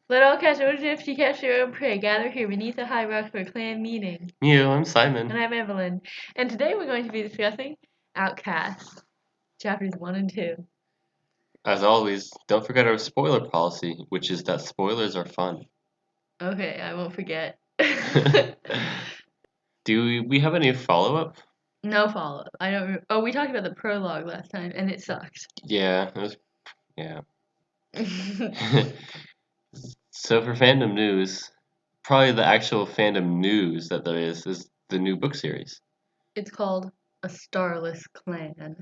Let all catch ownership, she catch your own prey. Gather here beneath the high rock for clan meeting. Mew, I'm And Simon. I'm Evelyn. And today we're going to be discussing Outcast, chapters 1 and 2. As always, don't forget our spoiler policy, which is that spoilers are fun. Okay, I won't forget. Do we have any follow-up? No follow-up. I don't. Oh, we talked about the prologue last time, and it sucked. Yeah, yeah. So for fandom news, probably the actual fandom news that there is the new book series. It's called A Starless Clan.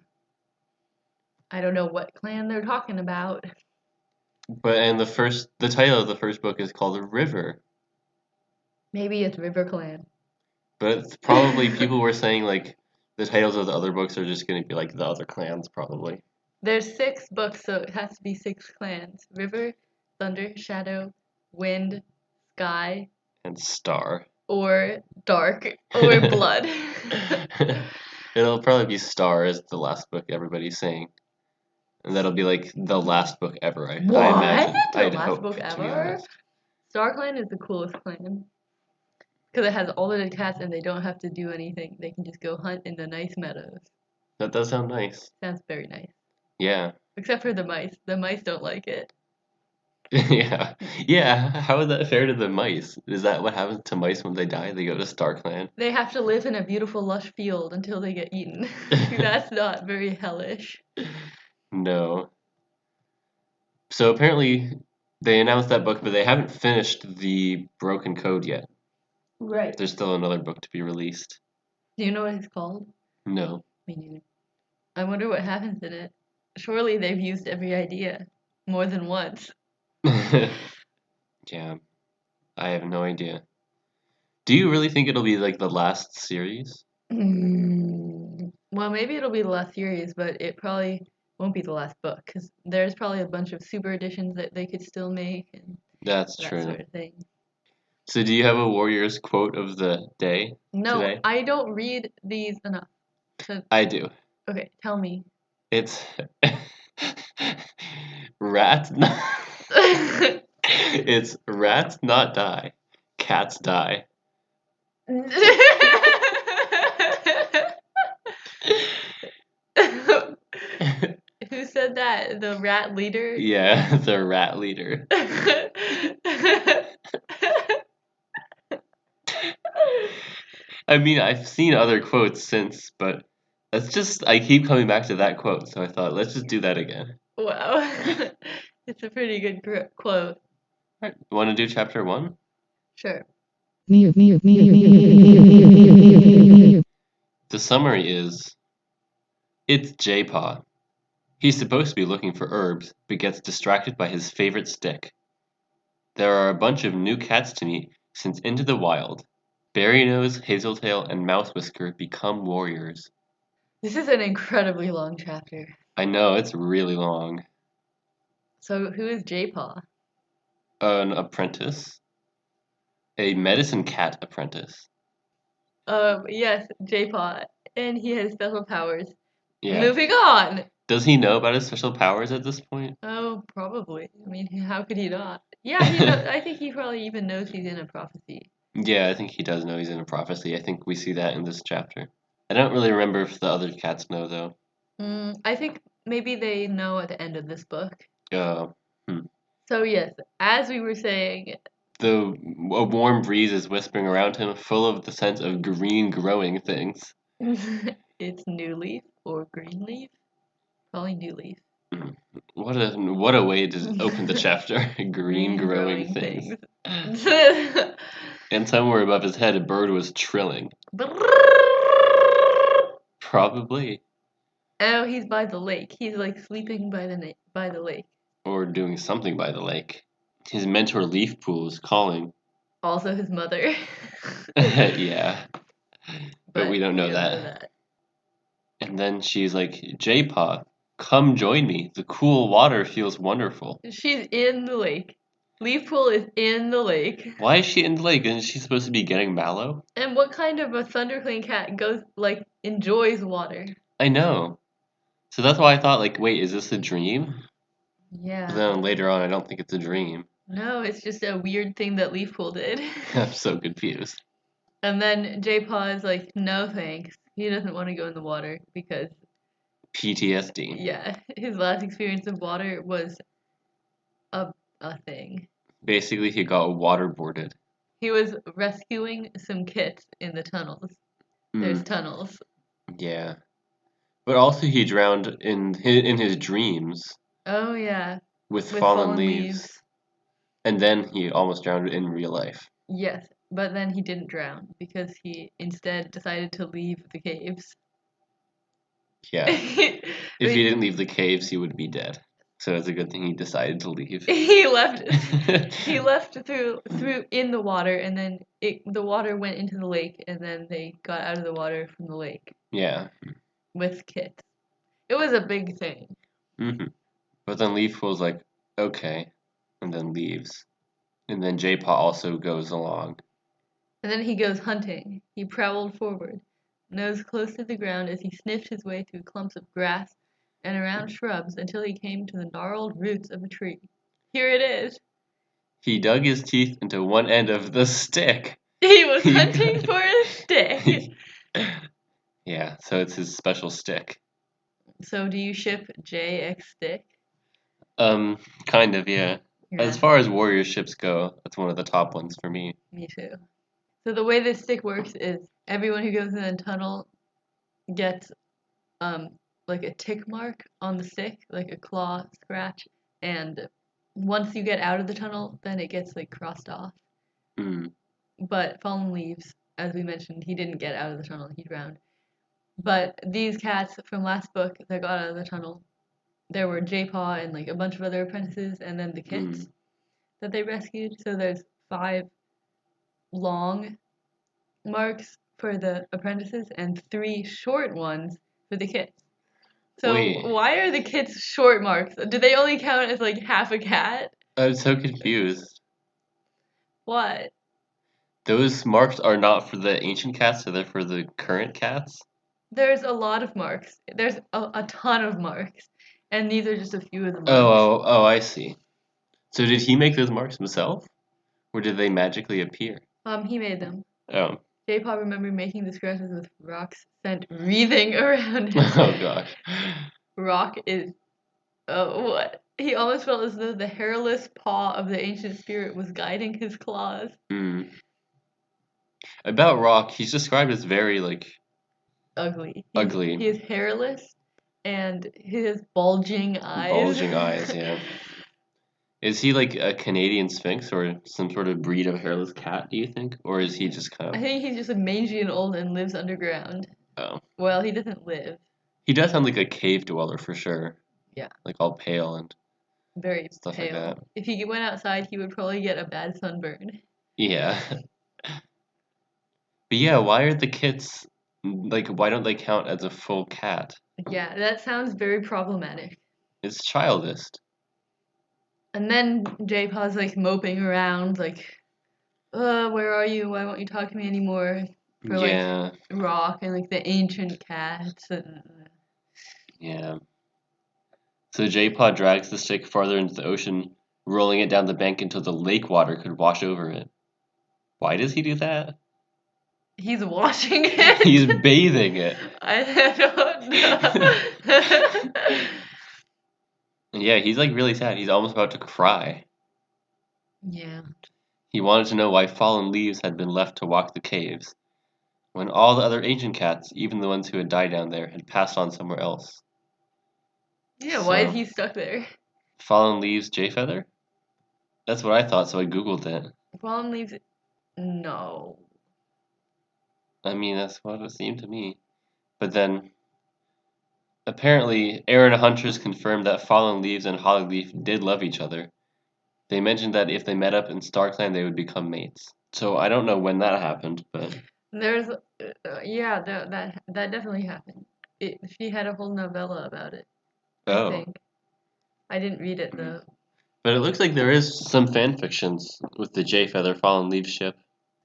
I don't know what clan they're talking about. The title of the first book is called River. Maybe it's River Clan. But it's probably people were saying like the titles of the other books are just going to be like the other clans probably. There's 6 books, so it has to be 6 clans. River, Thunder, Shadow, Wind, Sky, And Star. or Dark, or Blood. It'll probably be Star as the last book everybody's saying. And that'll be like the last book ever, I imagine. The I'd last hope, book to be ever? honest. Star Clan is the coolest clan. Because it has all the cats and they don't have to do anything. They can just go hunt in the nice meadows. That does sound nice. Sounds very nice. Yeah. Except for the mice. The mice don't like it. Yeah. Yeah, how is that fair to the mice? Is that what happens to mice when they die? They go to Star Clan? They have to live in a beautiful lush field until they get eaten. That's not very hellish. No. So apparently they announced that book, but they haven't finished the Broken Code yet. Right. There's still another book to be released. Do you know what it's called? No. Me neither. I wonder what happens in it. Surely they've used every idea. More than once. Yeah. I have no idea. Do you really think it'll be like the last series? Well, maybe it'll be the last series, but it probably won't be the last book because there's probably a bunch of super editions that they could still make and That's that true. sort of thing. So do you have a Warriors quote of the day No, today? I don't read these enough. I do. Okay, tell me. It's rats. It's rats not die, cats die. Who said that? The rat leader? Yeah, the rat leader. I mean, I've seen other quotes since, but I keep coming back to that quote, so I thought, let's just do that again. Wow. It's a pretty good quote. Alright, want to do chapter 1? Sure. The summary is, it's Jaypaw. He's supposed to be looking for herbs, but gets distracted by his favorite stick. There are a bunch of new cats to meet since Into the Wild. Berrynose, Hazeltail, and Mousewhisker become warriors. This is an incredibly long chapter. I know, it's really long. So, who is Jaypaw? An apprentice? A medicine cat apprentice. Yes, Jaypaw. And he has special powers. Yeah. Moving on! Does he know about his special powers at this point? Oh, probably. I mean, how could he not? Yeah, I think he probably even knows he's in a prophecy. Yeah, I think he does know he's in a prophecy. I think we see that in this chapter. I don't really remember if the other cats know, though. I think maybe they know at the end of this book. Oh. So, yes, as we were saying... A warm breeze is whispering around him, full of the scent of green growing things. It's New Leaf or Green Leaf? Probably New Leaf. What a way to open the chapter. Green growing things. And somewhere above his head a bird was trilling. Probably. Oh, he's by the lake. He's like sleeping by the lake. Or doing something by the lake. His mentor Leafpool is calling. Also his mother. Yeah. But we don't know know that. that. And then she's like, Jaypaw, come join me. The cool water feels wonderful. She's in the lake. Leafpool is in the lake. Why is she in the lake? Isn't she supposed to be getting mallow? And what kind of a ThunderClan cat enjoys water? I know. So that's why I thought, wait, is this a dream? Yeah. But then later on, I don't think it's a dream. No, it's just a weird thing that Leafpool did. I'm so confused. And then Jaypaw is like, no thanks. He doesn't want to go in the water because, PTSD. yeah, his last experience of water was a, a thing. Basically, he got waterboarded. He was rescuing some kits in the tunnels. There's Mm, tunnels. yeah. But also he drowned in his dreams Oh, yeah, with with fallen fallen leaves. leaves. And then he almost drowned in real life. Yes, but then he didn't drown because he instead decided to leave the caves. Yeah. I If he mean, didn't leave the caves, he would be dead. So it's a good thing he decided to leave. he left. He left through in the water, and then the water went into the lake, and then they got out of the water from the lake Yeah. with kits. It was a big thing. hmm But then Leafpool's like, okay, and then leaves. And then Jaypaw also goes along. And then he goes hunting. He prowled forward, nose close to the ground as he sniffed his way through clumps of grass and around shrubs until he came to the gnarled roots of a tree. Here it is. He dug his teeth into one end of the stick. He was He hunting got- for a stick. Yeah, so it's his special stick. So do you ship JX stick? Um, kind of, yeah. As Yeah, far as warrior ships go, that's one of the top ones for me. me too. So the way this stick works is everyone who goes in the tunnel gets um like a tick mark on the stick, like a claw scratch, and once you get out of the tunnel, then it gets like crossed off. Mm, But Fallen Leaves, as we mentioned, he didn't get out of the tunnel, he drowned. But these cats from last book that got out of the tunnel, there were Jaypaw and like a bunch of other apprentices, and then the kits mm. that they rescued. So there's 5 long marks for the apprentices and 3 short ones for the kits. So Wait, why are the kits short marks? Do they only count as like half a cat? I'm so confused. What? Those marks are not for the ancient cats, so they're for the current cats? There's a lot of marks. There's a ton of marks. And these are just a few of the Oh, marks. oh, oh, I see. So did he make those marks himself? Or did they magically appear? He made them. Oh. J-Pop remembered making the scratches with rocks sent wreathing around him. Oh gosh. Rock is what? He almost felt as though the hairless paw of the ancient spirit was guiding his claws. Hmm. About Rock, he's described as very, like, Ugly. ugly. He is hairless and he has bulging eyes. Bulging eyes, yeah. Is he like a Canadian Sphinx or some sort of breed of hairless cat, do you think? Or is he just kind I of. think he's just a mangy and old and lives underground. Oh. Well, he doesn't live. He does sound like a cave dweller for sure. Yeah, Like all pale and very stuff like that. pale. If he went outside, he would probably get a bad sunburn. Yeah. But yeah, why are the kits. Like, why don't they count as a full cat? Yeah, that sounds very problematic. It's childish. And then J-Paw's like moping around, like, where are you? Why won't you talk to me anymore? For like Yeah, Rock and like the ancient cats. And, yeah. So Jaypaw drags the stick farther into the ocean, rolling it down the bank until the lake water could wash over it. Why does he do that? he's washing it. He's bathing it. I don't know. Yeah, he's like really sad. He's almost about to cry. Yeah. He wanted to know why fallen leaves had been left to walk the caves, when all the other ancient cats, even the ones who had died down there, had passed on somewhere else. Yeah, why is So, he stuck there? fallen leaves Jayfeather? That's what I thought, so I googled it. Fallen leaves. No. I mean, that's what it seemed to me. But then, apparently, Aaron Huntress confirmed that fallen leaves and Hollyleaf did love each other. They mentioned that if they met up in Starkland, they would become mates. So I don't know when that happened, but There's, yeah, that definitely happened. She had a whole novella about it, I oh. think. I didn't read it though. But it looks like there is some fan fictions with the Jayfeather Fallen Leaf ship.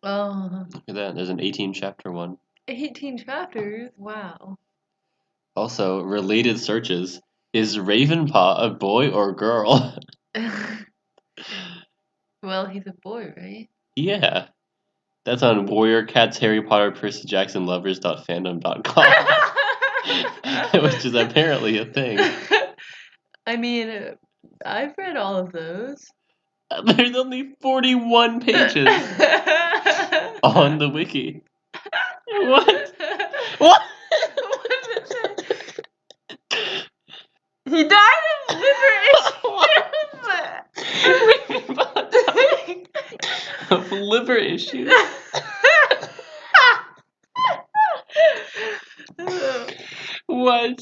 Oh, Look at that. There's an 18 chapter one. 18 chapters? Wow. Also, related searches. Is Ravenpaw a boy or girl? Well, he's a boy, right? Yeah. That's on Warrior Cats Harry Potter Percy Jackson Lovers.fandom.com. Which is apparently a thing. I mean, I've read all of those. There's only 41 pages on the wiki. What? What? He died of liver issues. Of liver issues. What?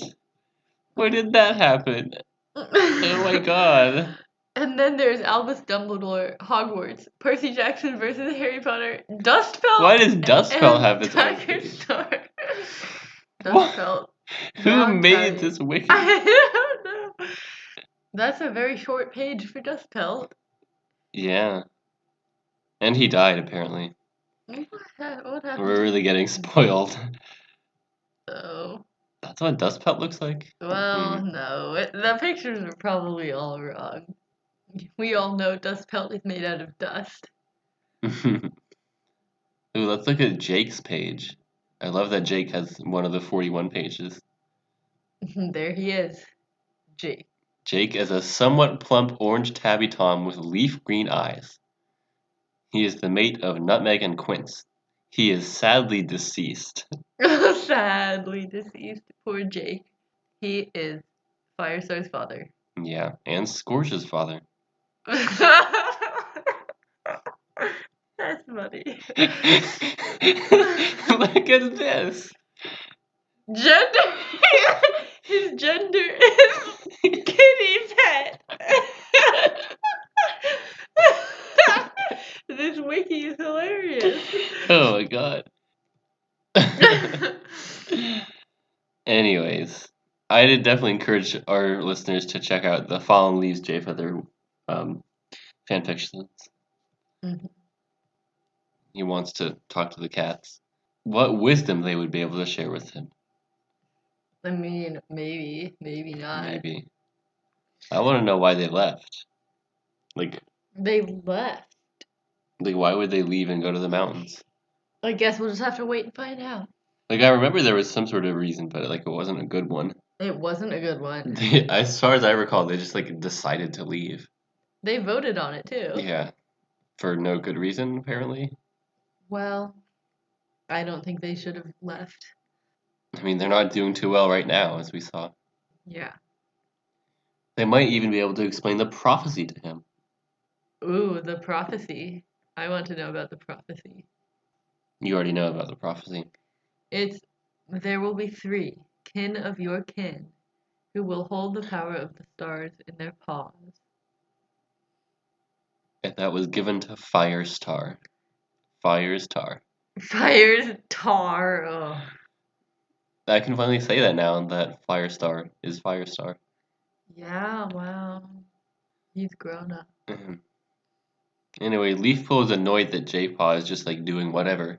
When did that happen? Oh my god. And then there's Albus Dumbledore, Hogwarts, Percy Jackson versus Harry Potter, Dustpelt. Why does Dustpelt have its own Tiger page? Star. What? Dustpelt. Who made this wiki? I don't know. That's a very short page for Dustpelt. Yeah. And he died, apparently. What happened? We're really getting spoiled. Oh. That's what Dustpelt looks like? Well, no. The pictures are probably all wrong. We all know Dustpelt is made out of dust. Ooh, let's look at Jake's page. I love that Jake has one of the 41 pages. There he is. Jake. Jake is a somewhat plump orange tabby tom with leaf green eyes. He is the mate of Nutmeg and Quince. He is sadly deceased. Sadly deceased. Poor Jake. He is Firestar's father. Yeah, and Scorch's father. That's funny. Look at this. Gender. His gender is Kittypet. This wiki is hilarious. Oh my god. Anyways, I did definitely encourage our listeners to check out the Fallen Leaves J Feather fanfictions. Mm-hmm. He wants to talk to the cats. What wisdom they would be able to share with him. I mean, maybe not. Maybe. I want to know why they left. Like, they left. Like, why would they leave and go to the mountains? I guess we'll just have to wait and find out. Like, I remember there was some sort of reason, but like, it wasn't a good one. It wasn't a good one. As far as I recall, they just like decided to leave. They voted on it too. Yeah, for no good reason, apparently. Well, I don't think they should have left. I mean, they're not doing too well right now, as we saw. Yeah. They might even be able to explain the prophecy to him. Ooh, the prophecy. I want to know about the prophecy. You already know about the prophecy. There will be 3, kin of your kin, who will hold the power of the stars in their paws. And that was given to Firestar. Firestar. Firestar. Oh. I can finally say that now, that Firestar is Firestar. Yeah, wow. He's grown up. Anyway, Leafpool is annoyed that Jaypaw is just like doing whatever.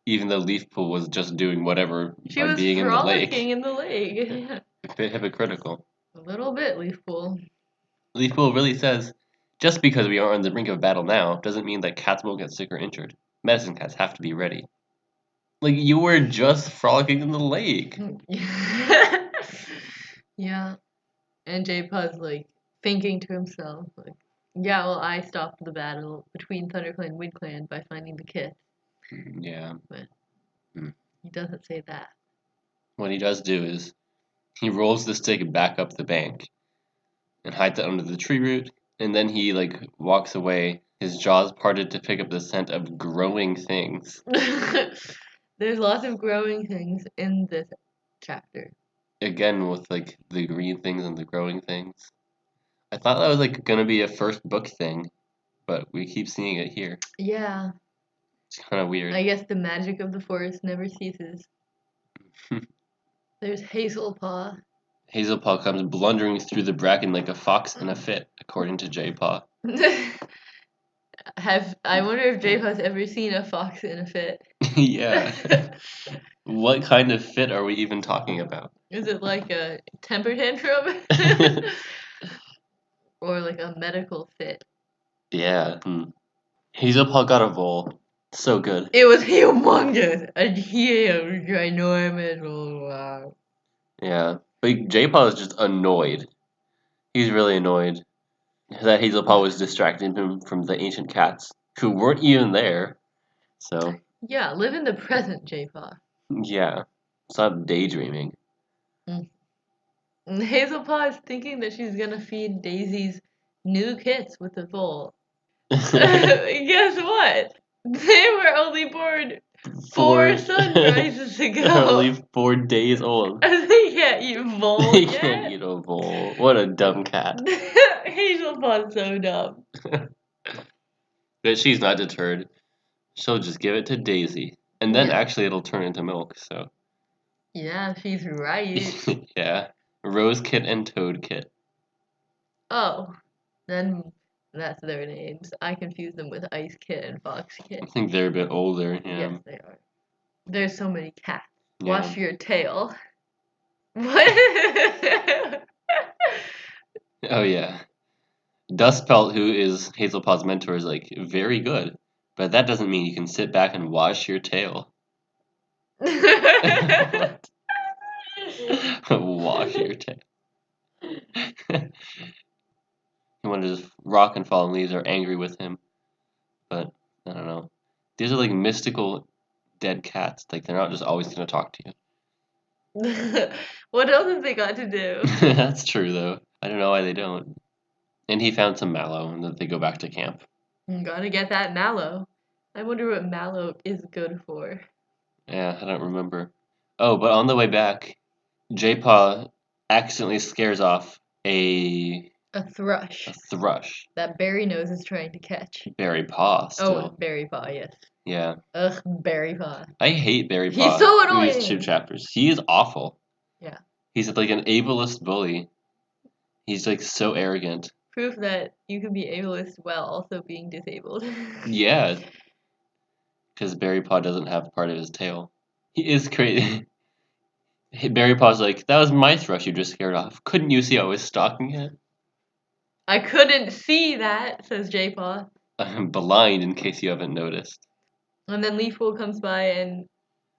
Even though Leafpool was just doing whatever by being in the lake. Frolicking in the lake. Yeah. A bit hypocritical. A little bit, Leafpool. Leafpool really says, just because we are on the brink of battle now doesn't mean that cats won't get sick or injured. Medicine cats have to be ready. Like, you were just frolicking in the lake. Yeah. And Jaypaw's like thinking to himself, like, yeah, well, I stopped the battle between ThunderClan and WindClan by finding the kit. Yeah. But he doesn't say that. What he does do is he rolls the stick back up the bank and hides it under the tree root, and then he like walks away, his jaws parted to pick up the scent of growing things. There's lots of growing things in this chapter. Again with like the green things and the growing things. I thought that was like gonna be a first book thing, but we keep seeing it here. Yeah. It's kind of weird. I guess the magic of the forest never ceases. There's Hazelpaw. Hazelpaw comes blundering through the bracken like a fox in a fit, according to Jaypaw. I wonder if Jaypaw's ever seen a fox in a fit. Yeah. What kind of fit are we even talking about? Is it like a temper tantrum? Or like a medical fit? Yeah. Hazelpaw got a vole. So good. It was humongous. A huge, ginormous. Wow. Yeah. But Jaypaw is just annoyed. He's really annoyed that Hazelpaw was distracting him from the ancient cats, who weren't even there. So, Yeah, live in the present, Jaypaw. yeah. Stop daydreaming. Mm. And Hazelpaw is thinking that she's gonna feed Daisy's new kits with the bowl. Guess what? They were only born four sunrises They're ago. only 4 days old. They can't eat vole They yet. can't eat a vole. What a dumb cat. Hazelpaw's so dumb. But she's not deterred. She'll just give it to Daisy. And then actually it'll turn into milk, so. Yeah, she's right. Yeah. Rose Kit and Toad Kit. Oh, then that's their names. I confuse them with Ice Kit and Fox Kit. I think they're a bit older, yeah. Yes, they are. There's so many cats. Yeah. Wash your tail. What? Oh yeah. Dustpelt, who is Hazelpaw's mentor, is like very good. But that doesn't mean you can sit back and wash your tail. What? Wash your tail. He wanted to rock and fallen leaves are angry with him. But I don't know. These are like mystical dead cats. Like they're not just always gonna talk to you. What else have they got to do? That's true though. I don't know why they don't. And he found some mallow and then they go back to camp. Gotta get that mallow. I wonder what mallow is good for. Yeah, I don't remember. Oh, but on the way back, Jaypaw accidentally scares off a thrush. A thrush. That Berrynose is trying to catch. Berrypaw still. Oh, Berrypaw, yes. Yeah. Ugh, Berrypaw. I hate Berrypaw. He's so annoying. These 2 chapters. He is awful. Yeah. He's like an ableist bully. He's like so arrogant. Proof that you can be ableist while also being disabled. Yeah. Because Berrypaw doesn't have part of his tail. He is crazy. Berrypaw's like, that was my thrush you just scared off. Couldn't you see I was stalking it? I couldn't see that, says Jaypaw. I'm blind in case you haven't noticed. And then Leafpool comes by and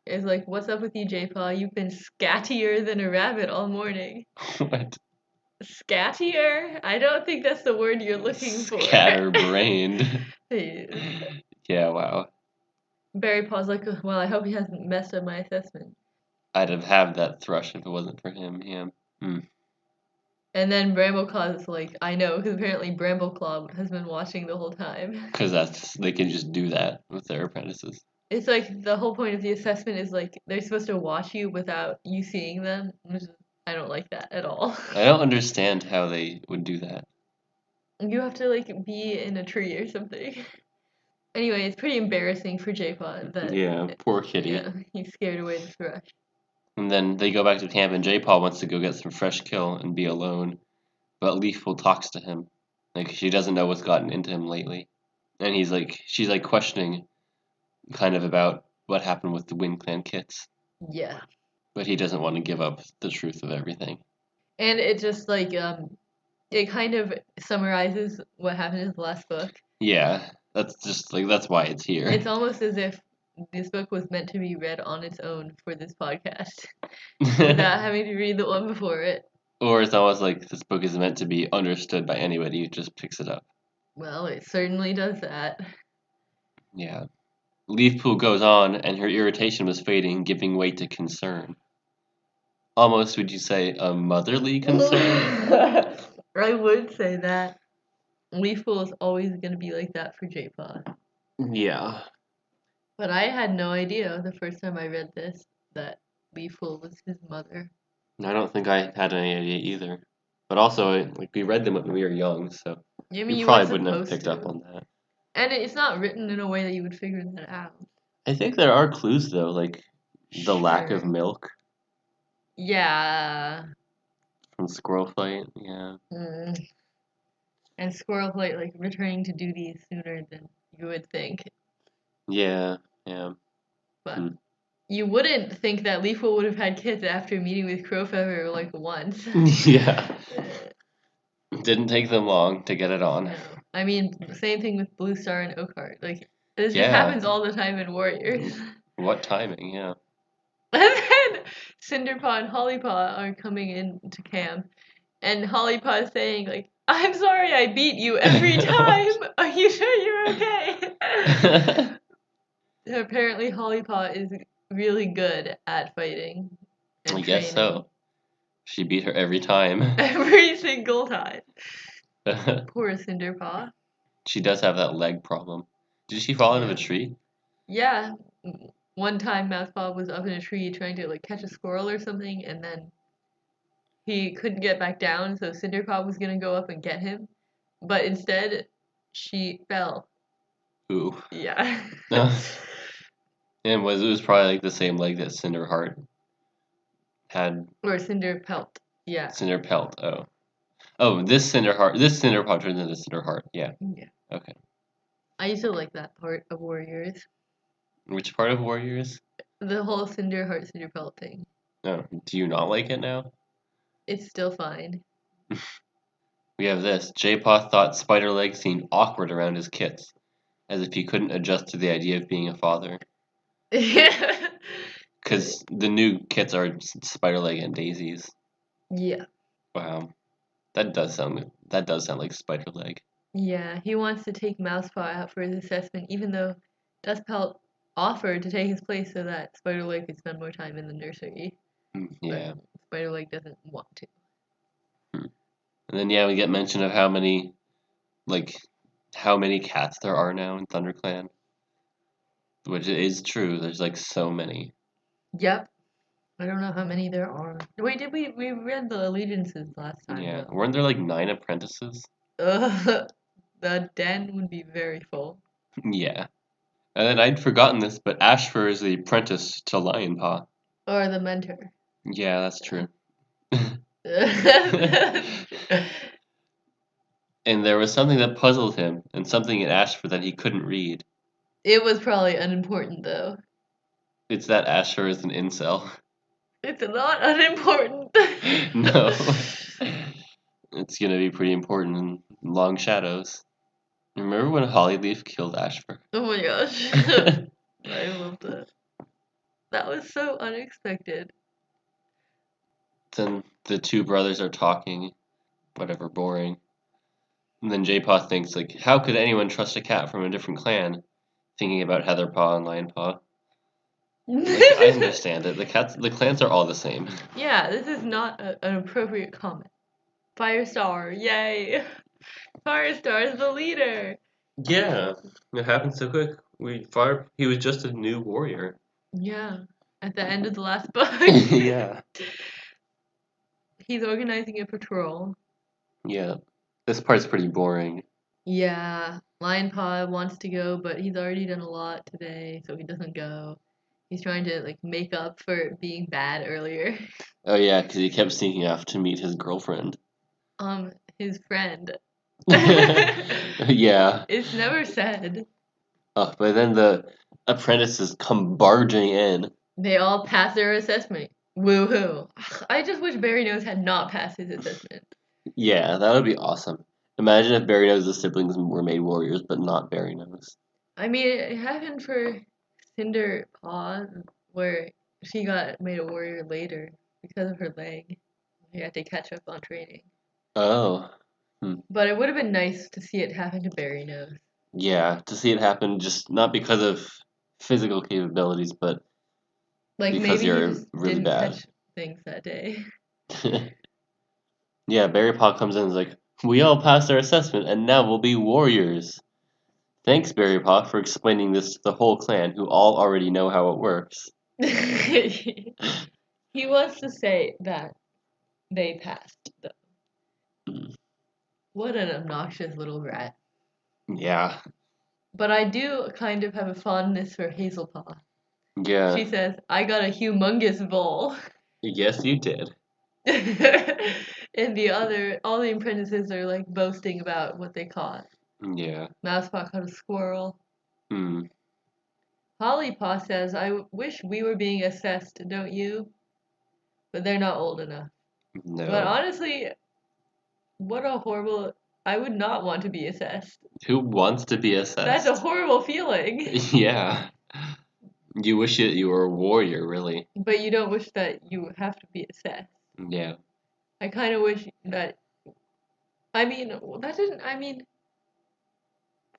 is like, what's up with you, Jaypaw? You've been scattier than a rabbit all morning. What? Scattier? I don't think that's the word you're looking for. Scatterbrained. Yeah, wow. Berrypaw's like, well, I hope he hasn't messed up my assessment. I'd have had that thrush if it wasn't for him, yeah. And then Brambleclaw's like, I know, because apparently Brambleclaw has been watching the whole time. Because they can just do that with their apprentices. It's like the whole point of the assessment is like they're supposed to watch you without you seeing them. I don't like that at all. I don't understand how they would do that. You have to like be in a tree or something. Anyway, it's pretty embarrassing for Jaypaw that Poor kitty. Yeah, he scared away the thrush. And then they go back to camp and Jaypaw wants to go get some fresh kill and be alone. But Leafpool talks to him. Like she doesn't know what's gotten into him lately. And she's like questioning kind of about what happened with the Wind Clan kits. Yeah. But he doesn't want to give up the truth of everything. And it just like it kind of summarizes what happened in the last book. Yeah. That's just like that's why it's here. It's almost as if this book was meant to be read on its own for this podcast without having to read the one before it. Or it's almost like this book is meant to be understood by anybody who just picks it up. Well, it certainly does that. Yeah. Leafpool goes on, and her irritation was fading, giving way to concern. Almost, would you say, a motherly concern? I would say that. Leafpool is always going to be like that for Jaypaw. Yeah. But I had no idea the first time I read this that Leafpool was his mother. I don't think I had any idea either. But also, like we read them when we were young, so you probably wouldn't have picked up on that. And it's not written in a way that you would figure that out. I think there are clues, though, like the lack of milk. Yeah. From Squirrel Fight, yeah. And Squirrel Fight, like, returning to duty sooner than you would think. Yeah. But you wouldn't think that Leafpool would have had kids after meeting with Crowfeather, like, once. Yeah. Didn't take them long to get it on. No. I mean, same thing with Blue Star and Oakheart. Like, this just Yeah. happens all the time in Warriors. What timing? Yeah. And then Cinderpaw and Hollypaw are coming into camp, and Hollypaw is saying, like, I'm sorry I beat you every time. Are you sure you're okay? Apparently, Hollypaw is really good at fighting I and guess training. so. She beat her every time. Every single time. Poor Cinderpaw. She does have that leg problem. Did she fall out of a Yeah. tree? Yeah. One time, Mousepaw was up in a tree trying to like catch a squirrel or something, and then he couldn't get back down, so Cinderpaw was gonna go up and get him, but instead, she fell. Ooh. Yeah. And it was probably like the same leg that Cinderheart had. Or Cinderpelt. Yeah. Cinderpelt. Oh. Oh, this Cinderpaw turns into Cinderheart. Yeah. Yeah. Okay. I used to like that part of Warriors. Which part of Warriors? The whole Cinderheart, Cinderpelt thing. No. Do you not like it now? It's still fine. We have this. Jaypaw thought Spiderleg seemed awkward around his kits, as if he couldn't adjust to the idea of being a father. Yeah. Because the new kits are Spiderleg and Daisies. Yeah. Wow. That does sound like Spiderleg. Yeah, he wants to take Mousepaw out for his assessment, even though Dustpelt offered to take his place so that Spiderleg could spend more time in the nursery. Yeah. But Spiderleg doesn't want to. Hmm. And then yeah, we get mention of how many cats there are now in ThunderClan. Which is true. There's like so many. Yep. I don't know how many there are. Wait, did we read the allegiances last time Yeah. though? Weren't there like 9 apprentices? The den would be very full. Yeah. And then I'd forgotten this, but Ashfur is the apprentice to Lionpaw. Or the mentor. Yeah, that's true. And there was something that puzzled him, and something in Ashfur that he couldn't read. It was probably unimportant though. It's that Ashfur is an incel. It's not unimportant. No. It's gonna be pretty important in Long Shadows. Remember when Hollyleaf killed Ashfur? Oh my gosh. I love that. That was so unexpected. Then the two brothers are talking, whatever, boring. And then Jaypaw thinks, like, how could anyone trust a cat from a different clan? Thinking about Heatherpaw and Lionpaw. Like, I understand it. The clans are all the same. Yeah, this is not an appropriate comment. Firestar, yay! Firestar is the leader. Yeah, it happened so quick. He was just a new warrior. Yeah, at the end of the last book. Yeah. He's organizing a patrol. Yeah. This part's pretty boring. Yeah, Lionpaw wants to go, but he's already done a lot today, so he doesn't go. He's trying to like make up for being bad earlier. Oh yeah, because he kept sneaking off to meet his girlfriend. His friend. Yeah. It's never said. Oh, but then the apprentices come barging in. They all pass their assessment. Woohoo. I just wish Barry Nose had not passed his assessment. Yeah, that would be awesome. Imagine if Barry Nose's siblings were made warriors, but not Barry Nose. I mean, it happened for Cinder Paw, where she got made a warrior later because of her leg. She had to catch up on training. Oh. But it would have been nice to see it happen to Barry Nose. Yeah, to see it happen just not because of physical capabilities, but Like because maybe he you're just really didn't bad. catch things that day. Yeah, Berrypaw comes in and is like, we all passed our assessment and now we'll be warriors. Thanks, Berrypaw, for explaining this to the whole clan who all already know how it works. He wants to say that they passed, though. What an obnoxious little rat. Yeah. But I do kind of have a fondness for Hazelpaw. Yeah. She says, I got a humongous bowl. Yes, you did. And all the apprentices are like boasting about what they caught. Yeah. Mousepaw caught a squirrel. Hmm. Hollypaw says, I wish we were being assessed, don't you? But they're not old enough. No. But honestly, what a horrible I would not want to be assessed. Who wants to be assessed? That's a horrible feeling. Yeah. You wish you were a warrior, really. But you don't wish that you have to be assessed. Yeah. I kind of wish that. I mean, that didn't. I mean,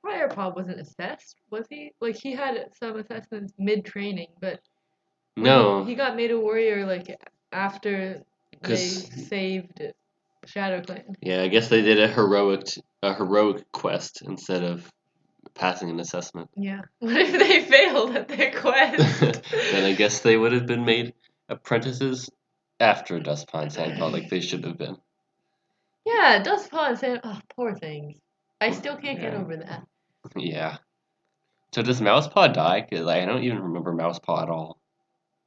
Briarpaw wasn't assessed, was he? Like he had some assessments mid-training, but No, he got made a warrior like after they 'cause saved Shadow Clan. yeah, I guess they did a heroic quest instead of passing an assessment. Yeah. What if they failed at their quest? Then I guess they would have been made apprentices after Dustpaw and Sandpaw, like they should have been. Yeah, Dustpaw and Sand. Oh, poor things. I still can't get Yeah. over that. Yeah. So does Mousepaw die? Because I don't even remember Mousepaw at all.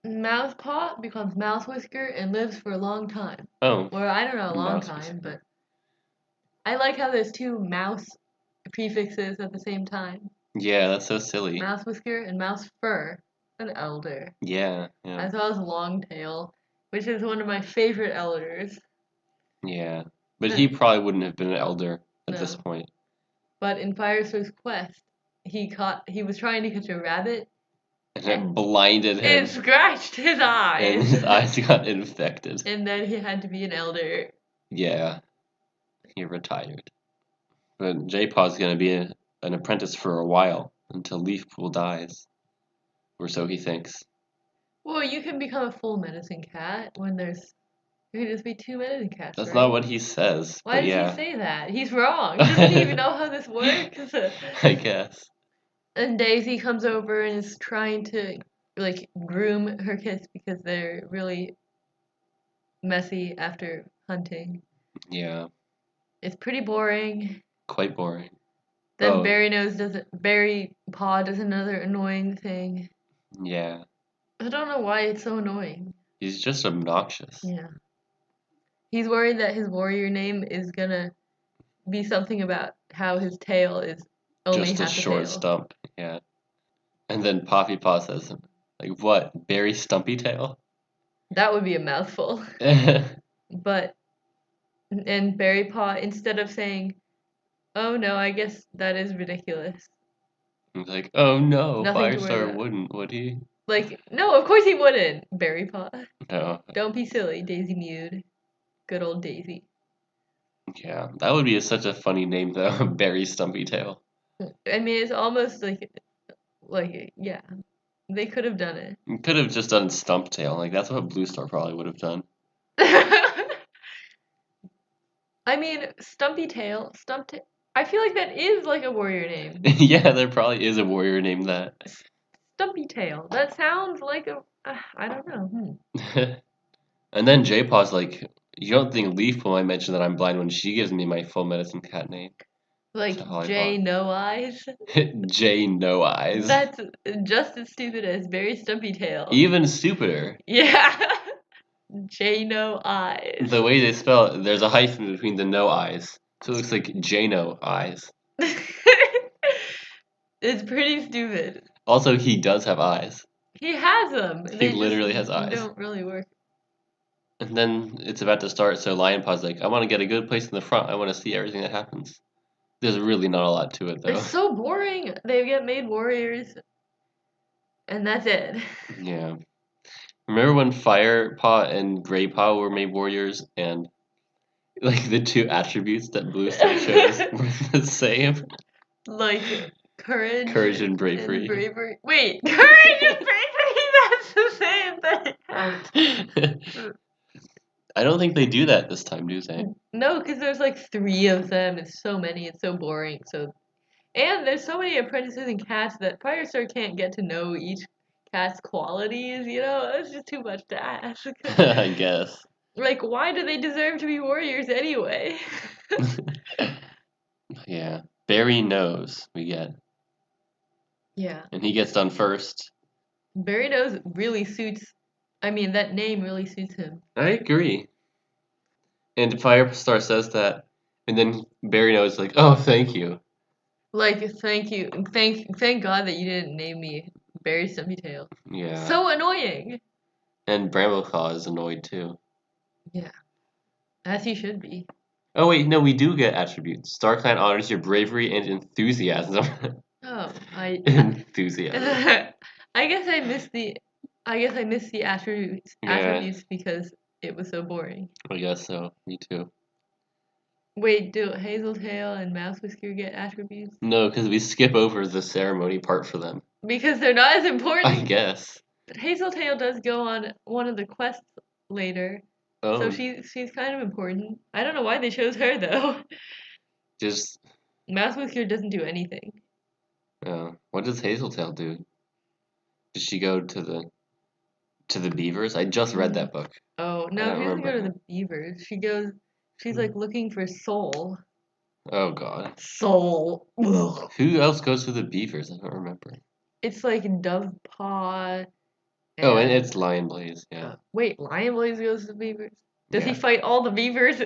Mousepaw becomes Mouse Whisker and lives for a long time. Oh, Or I don't know, a long Mouse time, Whisker. but I like how there's two mouse prefixes at the same time. Yeah, that's so silly. Mouse Whisker and Mouse Fur, an elder, Yeah, yeah, as well as Longtail, which is one of my favorite elders. yeah. But he probably wouldn't have been an elder at this No. point. But in Firestore's quest, he was trying to catch a rabbit. And it blinded him. It scratched his eyes. And his eyes got infected. And then he had to be an elder. Yeah, he retired. But Jaypaw's gonna be an apprentice for a while until Leafpool dies, or so he thinks. Well, you can become a full medicine cat when there's. You can just be two medicine cats. That's right? not what he says. Why but does yeah. he say that? He's wrong. Doesn't he even know how this works? I guess. And Daisy comes over and is trying to like groom her kids because they're really messy after hunting. Yeah, It's pretty boring. quite boring. Then Oh. Berrypaw does another annoying thing. Yeah, I don't know why it's so annoying. he's just obnoxious. Yeah. He's worried that his warrior name is gonna be something about how his tail is only Just a half a short tail. stump. Yeah. And then Poppypaw says, like, what? Berry Stumpy Tail? That would be a mouthful. But and Berrypaw, instead of saying, "Oh no, I guess that is ridiculous." He's like, oh no, Nothing to worry Firestar about. wouldn't, would he? Like, no, of course he wouldn't. Berrypaw. No. Don't be silly, Daisy Mewed. Good old Daisy. Yeah, that would be such a funny name though, Berry Stumpy Tail. I mean, it's almost yeah, they could have done it. You could have just done Stump Tail. Like that's what Blue Star probably would have done. I mean, Stumpy Tail, I feel like that is like a warrior name. Yeah, there probably is a warrior named that. Stumpy Tail. That sounds like a. I don't know. And then Jaypaw's like, you don't think Leafpool might mention that I'm blind when she gives me my full medicine cat name? Like To Hollypaw. J No Eyes. J No Eyes. That's just as stupid as Very Stumpy Tail. Even stupider. Yeah. J No Eyes. The way they spell it, there's a hyphen between the no eyes. So it looks like Jano eyes. It's pretty stupid. Also, he does have eyes. He has them. He literally has eyes. They don't really work. And then it's about to start, so Lionpaw's like, I want to get a good place in the front. I want to see everything that happens. There's really not a lot to it, though. It's so boring. They get made warriors, and that's it. Yeah. Remember when Firepaw and Graypaw were made warriors, and like the two attributes that Blue Star chose were the same? Like courage. Courage and bravery. Wait, courage and bravery. That's the same thing. I don't think they do that this time, do they? No, because there's like 3 of them. It's so many. It's so boring. And there's so many apprentices and cats that Firestar can't get to know each cat's qualities. You know, it's just too much to ask. I guess. Like, why do they deserve to be warriors anyway? Yeah. Barry knows we get. Yeah. And he gets done first. Barry Nose really suits. I mean, that name really suits him. I agree. And Firestar says that, and then Barry knows like, oh, thank you. Like, thank you, thank God that you didn't name me Barry Stumpy Tail. Yeah. So annoying. And Brambleclaw is annoyed too. Yeah, as he should be. Oh wait, no, we do get attributes. StarClan honors your bravery and enthusiasm. Oh, Enthusiasm. I guess I missed the Yeah, attributes because it was so boring. I guess so. Me too. Wait, do Hazeltail and Mouse Whisker get attributes? No, because we skip over the ceremony part for them. Because they're not as I important. guess. But Hazeltail does go on one of the quests later, so Oh, she's kind of important. I don't know why they chose her though. just Mouse Whisker doesn't do anything. what does Hazeltail do? Does she go to the beavers? I just read Mm. that book. Oh I no, don't she doesn't go to remember. the beavers. She's like looking for Soul. Oh God. Soul. Ugh. Who else goes to the beavers? I don't remember. It's like Dovepaw Oh, and and it's Lion Blaze. Yeah, wait, Lionblaze goes to the beavers. Does he yeah. fight all the beavers?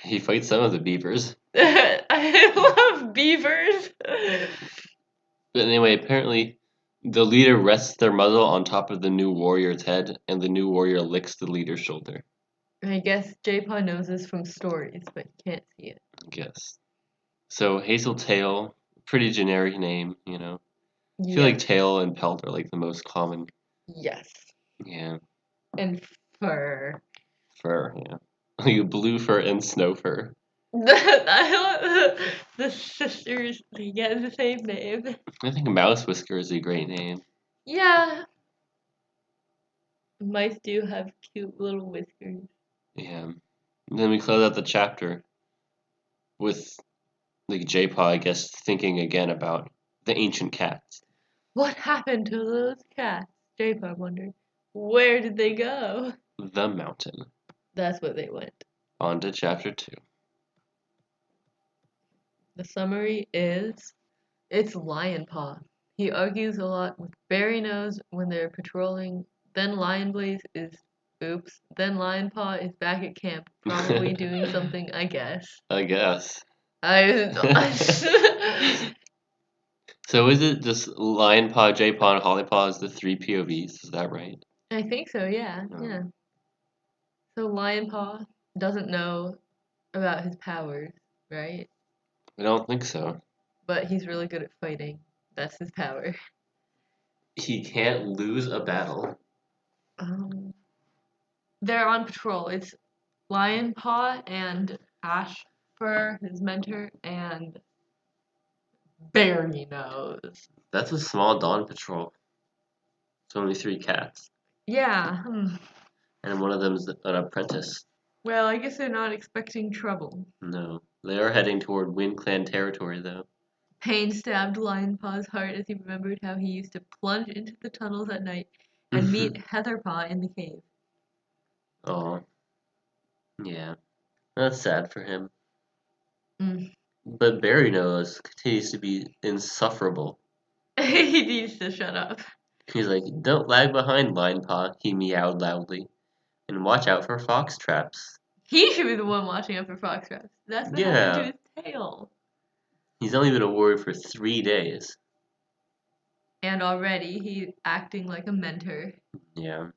He fights some of the beavers. I love beavers. But anyway, apparently, the leader rests their muzzle on top of the new warrior's head, and the new warrior licks the leader's shoulder. I guess Jaypaw knows this from stories, but he can't see it. I guess. So Hazeltail, pretty generic name, you know. I feel Yeah. like tail and pelt are like the most common. Yes. Yeah, And fur. fur. Yeah, like blue fur and snow fur. I love the sisters. They get the same name. I think Mouse Whisker is a great name. Yeah. Mice do have cute little whiskers. Yeah. And then we close out the chapter with like Jaypaw, I guess, thinking again about the ancient cats. What happened to those cats? Jaypaw wondered. Where did they go? The mountain. That's where they went. On to chapter 2. The summary is it's Lionpaw. He argues a lot with Berrynose when they're patrolling. Then Lionblaze is oops. Then Lionpaw is back at camp, probably doing something, I guess. I guess. I So is it just Lionpaw, Jaypaw, and Hollypaw as the three POVs? Is that right? I think so, yeah. Oh. Yeah. So Lionpaw doesn't know about his powers, right? I don't think so. But he's really good at fighting. That's his power. He can't lose a battle. Um, they're on patrol. It's Lionpaw and Ashfur, his mentor, and Berrynose. That's a small dawn patrol. It's only 3 cats. Yeah. And one of them is an apprentice. Well, I guess they're not expecting trouble. No. They are heading toward Wind Clan territory, though. Pain stabbed Lionpaw's heart as he remembered how he used to plunge into the tunnels at night and meet Heatherpaw in the cave. Oh. Yeah. That's sad for him. Mm. But Berrynose continues to be insufferable. He needs to shut up. He's like, don't lag behind, Linepaw, he meowed loudly. And watch out for fox traps. He should be the one watching out for fox traps. That's what happened to his tail. He's only been a warrior for 3 days. And already he's acting like a mentor. Yeah.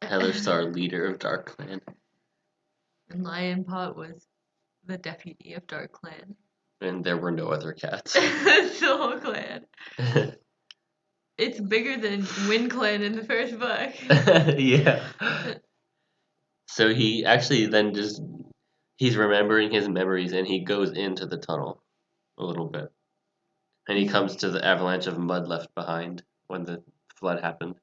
Heather's our leader of Dark Clan. And Lionpaw was the deputy of Dark Clan. And there were no other cats. It's the whole clan. It's bigger than Wind Clan in the first book. Yeah. So he actually then he's remembering his memories and he goes into the tunnel a little bit. And he comes to the avalanche of mud left behind when the flood happened.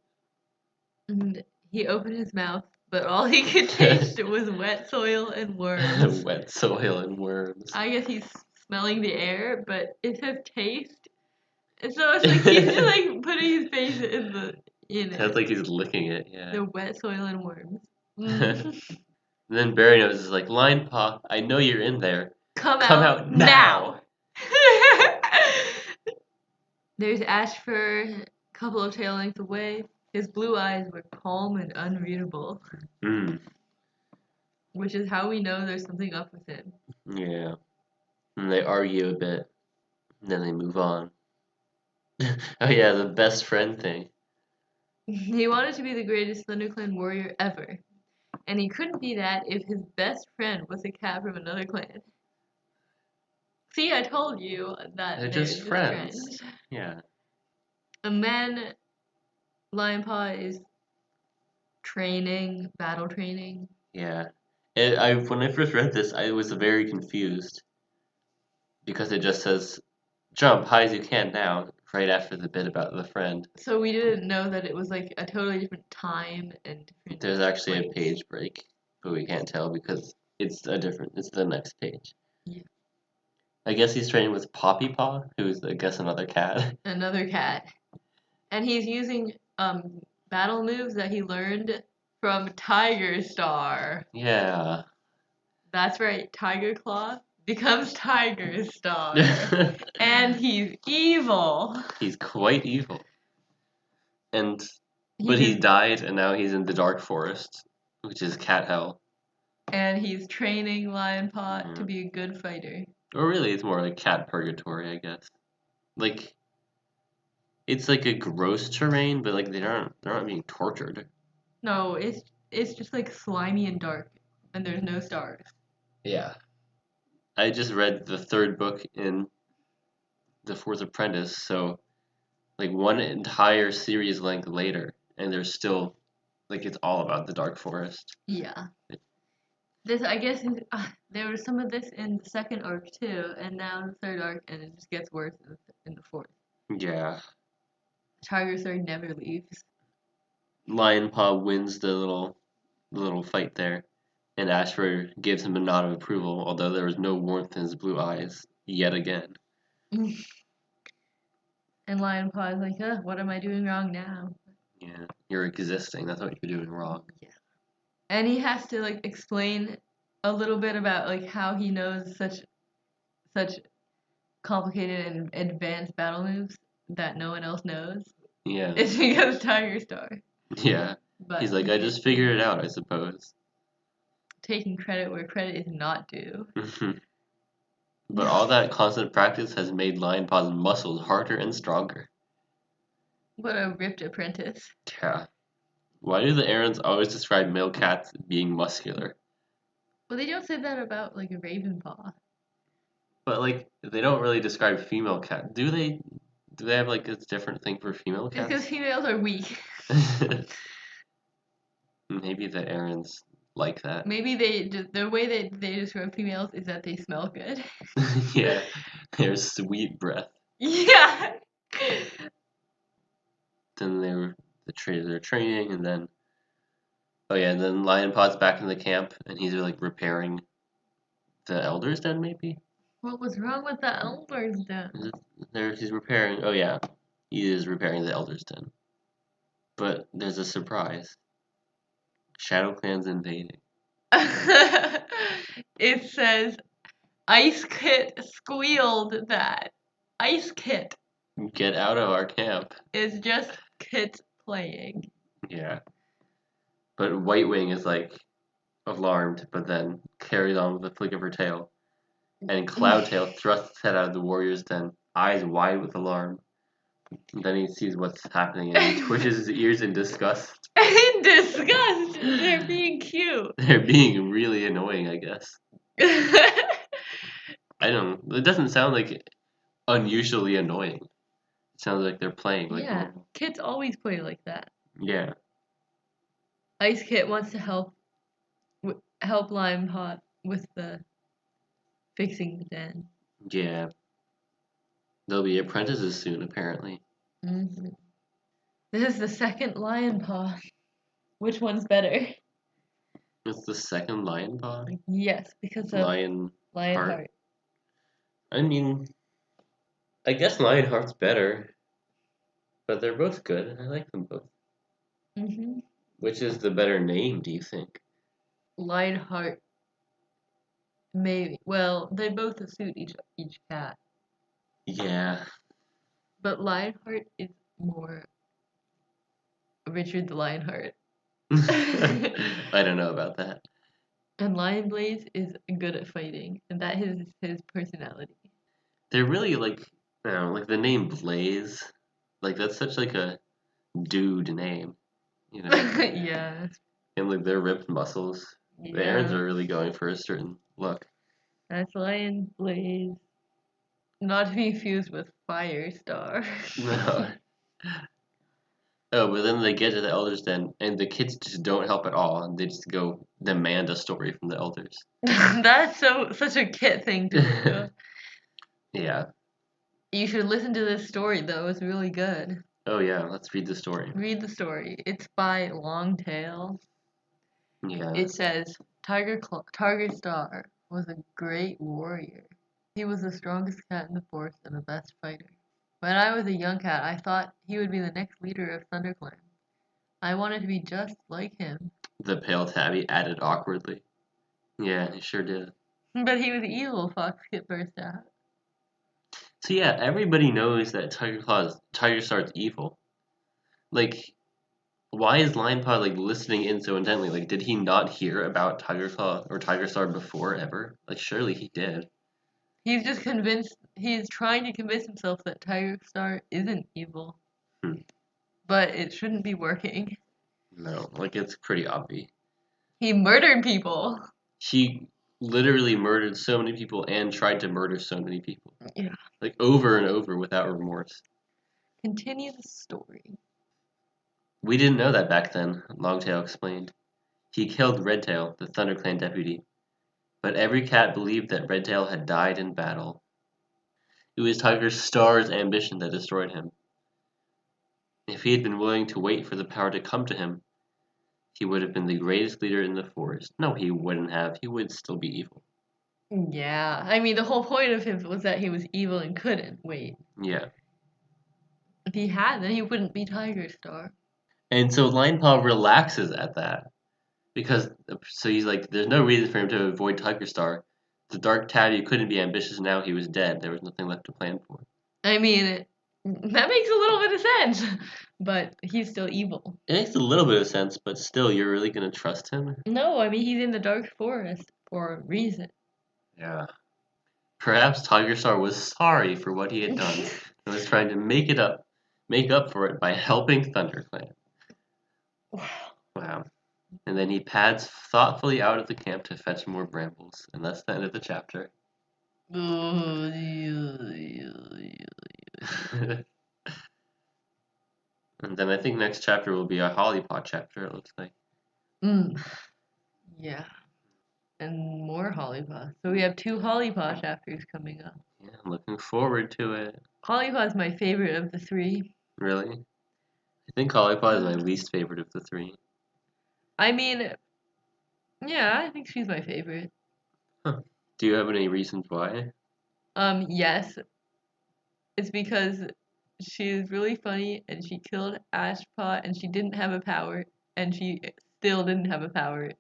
And he opened his mouth, but all he could taste was wet soil and worms. Wet soil and worms. I guess he's smelling the air, but it says taste. And so it's like he's just like putting his face in it. Sounds like he's licking it, yeah. The wet soil and worms. Then Berrynose is like, Linepaw, I know you're in there. Come Come out out now. There's Ashfur, a couple of tail lengths away. His blue eyes were calm and unreadable. Which is how we know there's something up with him. Yeah. And they argue a bit. And then they move on. Oh yeah, the best friend thing. He wanted to be the greatest ThunderClan warrior ever. And he couldn't be that if his best friend was a cat from another clan. See, I told you that They're they're just friends. Yeah. And then Lionpaw is battle training. Yeah. When I first read this, I was very confused because it just says jump high as you can now, right after the bit about the friend. So we didn't know that it was like a totally different time and different There's actually place. a page break, but we can't tell because it's the next page. Yeah. I guess he's training with Poppypaw, who's I guess another cat. Another cat. And he's using battle moves that he learned from Tiger Star. Yeah. That's right, Tiger Claw becomes Tiger Star. And he's evil. He's quite evil. But He he died and now he's in the Dark Forest, which is cat hell. And he's training Lionpaw to be a good fighter. Or really it's more like cat purgatory, I guess. Like it's like a gross terrain, but like they're not being tortured. No, it's just like slimy and dark, and there's no stars. Yeah. I just read the third book in The Fourth Apprentice, so like one entire series length later, and there's still like it's all about the Dark Forest. Yeah. This, I guess, there was some of this in the second arc too, and now the third arc, and it just gets worse in the fourth. Yeah. Tiger Star never leaves. Lionpaw wins the little fight there, and Ashford gives him a nod of approval, although there was no warmth in his blue eyes yet again. And Lionpaw is like, what am I doing wrong now? Yeah, you're existing. That's what you're doing wrong. Yeah. And he has to like explain a little bit about like how he knows such complicated and advanced battle moves that no one else knows. Yeah. It's because Tiger Star. Yeah. But he's like, I just figured it out, I suppose. Taking credit where credit is not due. But all that constant practice has made Lionpaw's muscles harder and stronger. What a ripped apprentice. Yeah. Why do the Errands always describe male cats being muscular? Well, they don't say that about like a Ravenpaw. But like, they don't really describe female cats. Do they? Do they have like a different thing for female It's cats? because females are weak. Maybe the Errands like that. Maybe the way that they describe females is that they smell good. Yeah, their sweet breath. Yeah. Then they're training, and then and then Lionpaw's back in the camp, and he's like repairing the Elder's Den, maybe. What was wrong with the Elder's Den? He's repairing. Oh yeah, he is repairing the Elder's Den. But there's a surprise. Shadow Clan's invading. It says, Ice Kit squealed that. Ice Kit Get out of our camp. is just Kit playing. Yeah. But White Wing is like alarmed, but then carries on with a flick of her tail. And Cloudtail thrusts his head out of the warrior's den, eyes wide with alarm. And then he sees what's happening and he twitches his ears in disgust. In disgust! They're being cute. They're being really annoying, I guess. I don't know. It doesn't sound like unusually annoying. It sounds like they're playing like normal. Kids always play like that. Yeah. Ice Kit wants to help Lionpaw with the fixing the den. Yeah. They'll be apprentices soon, apparently. Mm-hmm. This is the second Lionpaw. Which one's better? It's the second Lionpaw? Yes, because of Lionheart. I mean, I guess Lionheart's better, but they're both good, and I like them both. Mm-hmm. Which is the better name, do you think? Lionheart. Maybe. Well, they both suit each cat. Yeah. But Lionheart is more Richard the Lionheart. I don't know about that. And Lion Blaze is good at fighting, and that is his personality. They're really like, I don't know, like the name Blaze, like that's such like a dude name, you know? Yeah. And like their ripped muscles. The Aarons are really going for a certain look. That's Lion Blaze. Not to be confused with Firestar. No. Oh, but then they get to the elders den, and the kids just don't help at all. And they just go demand a story from the elders. That's such a kid thing to do. Yeah. You should listen to this story though. It's really good. Oh yeah, let's read the story. Read the story. It's by Longtail. Yeah. It says Tiger Star was a great warrior. He was the strongest cat in the forest and the best fighter. When I was a young cat, I thought he would be the next leader of ThunderClan. I wanted to be just like him. The pale tabby added awkwardly. Yeah, he sure did. But he was evil, Foxkit burst out. So yeah, everybody knows that Tiger Star's evil. Like, why is Lionpaw like listening in so intently? Like, did he not hear about Tiger Claw or Tiger Star before ever? Like, surely he did. He's just convinced, he's trying to convince himself that Tiger Star isn't evil. But it shouldn't be working. No, like it's pretty obvious. He murdered people. He literally murdered so many people and tried to murder so many people. Yeah. Like over and over without remorse. Continue the story. We didn't know that back then, Longtail explained. He killed Redtail, the ThunderClan deputy. But every cat believed that Redtail had died in battle. It was Tiger Star's ambition that destroyed him. If he had been willing to wait for the power to come to him, he would have been the greatest leader in the forest. No, he wouldn't have. He would still be evil. Yeah, I mean, the whole point of him was that he was evil and couldn't wait. Yeah. If he had, then he wouldn't be Tiger Star. And so Lionpaw relaxes at that. Because, so he's like, there's no reason for him to avoid Tiger Star. The Dark Tabby couldn't be ambitious now he was dead. There was nothing left to plan for. I mean, that makes a little bit of sense. But he's still evil. It makes a little bit of sense, but still, you're really going to trust him? No, I mean, he's in the Dark Forest for a reason. Yeah. Perhaps Tiger Star was sorry for what he had done and was trying to make up for it by helping ThunderClan. Wow. And then he pads thoughtfully out of the camp to fetch more brambles, and that's the end of the chapter. And then I think next chapter will be a Hollypaw chapter, it looks like. Yeah. And more Hollypaw. So we have 2 Hollypaw chapters coming up. Yeah, I'm looking forward to it. Hollypaw is my favorite of the 3. Really? I think Hollypaw is my least favorite of the 3. I mean, yeah, I think she's my favorite. Huh. Do you have any reasons why? Yes. It's because she is really funny and she killed Ashpaw and she didn't have a power and she still didn't have a power.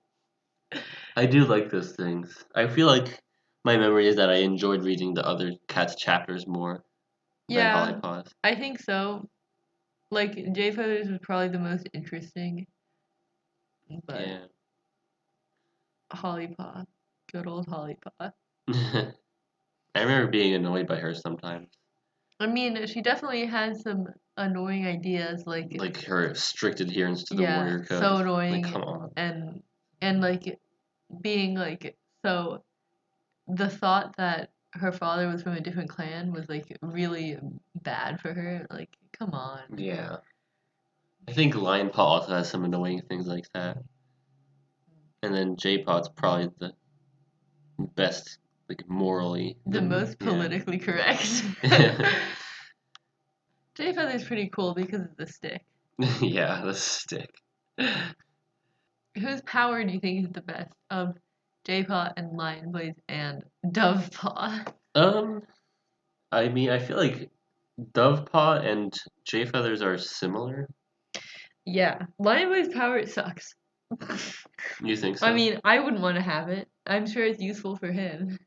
I do like those things. I feel like my memory is that I enjoyed reading the other cats chapters more than Hollypaw's. I think so. Like, Jaypaw was probably the most interesting. But Yeah. Hollypaw. Good old Hollypaw. I remember being annoyed by her sometimes. I mean, she definitely had some annoying ideas, like her strict adherence to the warrior code. so annoying. Like, come on. And like being like so. The thought that her father was from a different clan was like really bad for her. Like, come on. Yeah. I think Lionpaw also has some annoying things like that. And then Jaypaw's probably the best, like, morally. The most politically correct. Jaypaw is pretty cool because of the stick. Yeah, the stick. Whose power do you think is the best of Jaypaw and Lionblaze and Dovepaw? I mean, I feel like Dovepaw and Jayfeathers are similar. Yeah, Lionblaze's power sucks. You think so? I mean, I wouldn't want to have it. I'm sure it's useful for him.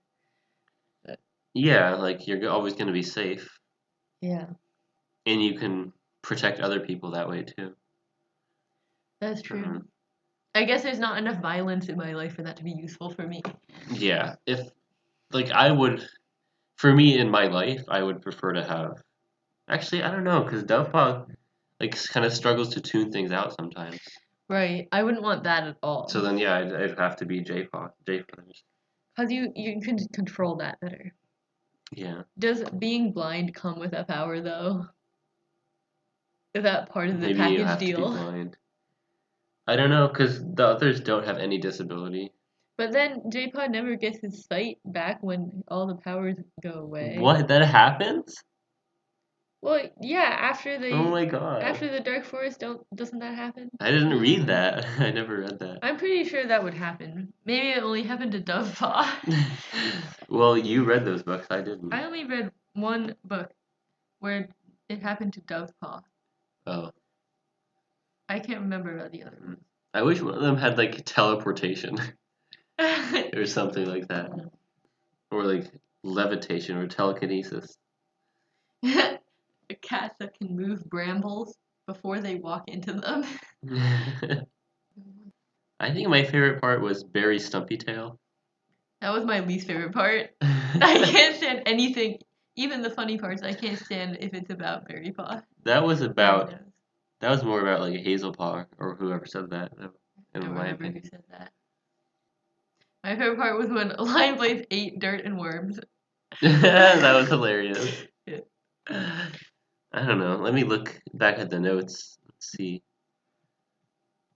Yeah, like you're always going to be safe. Yeah. And you can protect other people that way too. That's true. I guess there's not enough violence in my life for that to be useful for me. Yeah, if like I would, for me in my life, I would prefer to have. Actually, I don't know, because Dovepaw like kind of struggles to tune things out sometimes. Right. I wouldn't want that at all. So then, yeah, I'd have to be Jaypaw. Jaypaw. Because you can control that better. Yeah. Does being blind come with a power, though? Is that part of the Maybe you package have to be deal? blind. I don't know, because the others don't have any disability. But then Jaypaw never gets his sight back when all the powers go away. What? That happens? Well, yeah, after Oh my god. the Dark Forest, doesn't that happen? I didn't read that. I never read that. I'm pretty sure that would happen. Maybe it only happened to Dovepaw. Well, you read those books. I didn't. I only read one book where it happened to Dovepaw. Oh. I can't remember about the other ones. I wish one of them had like teleportation or something like that. Or like levitation or telekinesis. A cat that can move brambles before they walk into them. I think my favorite part was Barry's stumpy tail. That was my least favorite part. I can't stand anything, even the funny parts. I can't stand if it's about Berrypaw. That was more about like Hazelpaw or whoever said that. I don't my remember opinion. who said that. My favorite part was when Lion Blaze ate dirt and worms. That was hilarious. Yeah. I don't know. Let me look back at the notes. Let's see.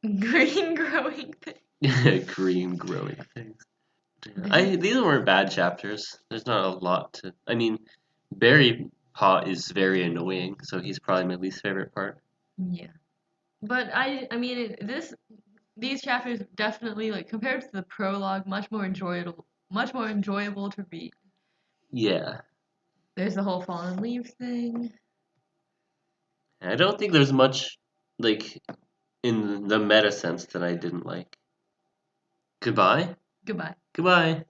Green growing thing. Green growing things. These weren't bad chapters. There's not a lot to. I mean, Berrypaw is very annoying, so he's probably my least favorite part. Yeah, but I mean these chapters definitely, like, compared to the prologue, much more enjoyable to read. Yeah. There's the whole fallen leaves thing. I don't think there's much like in the meta sense that I didn't like. Goodbye. Goodbye. Goodbye.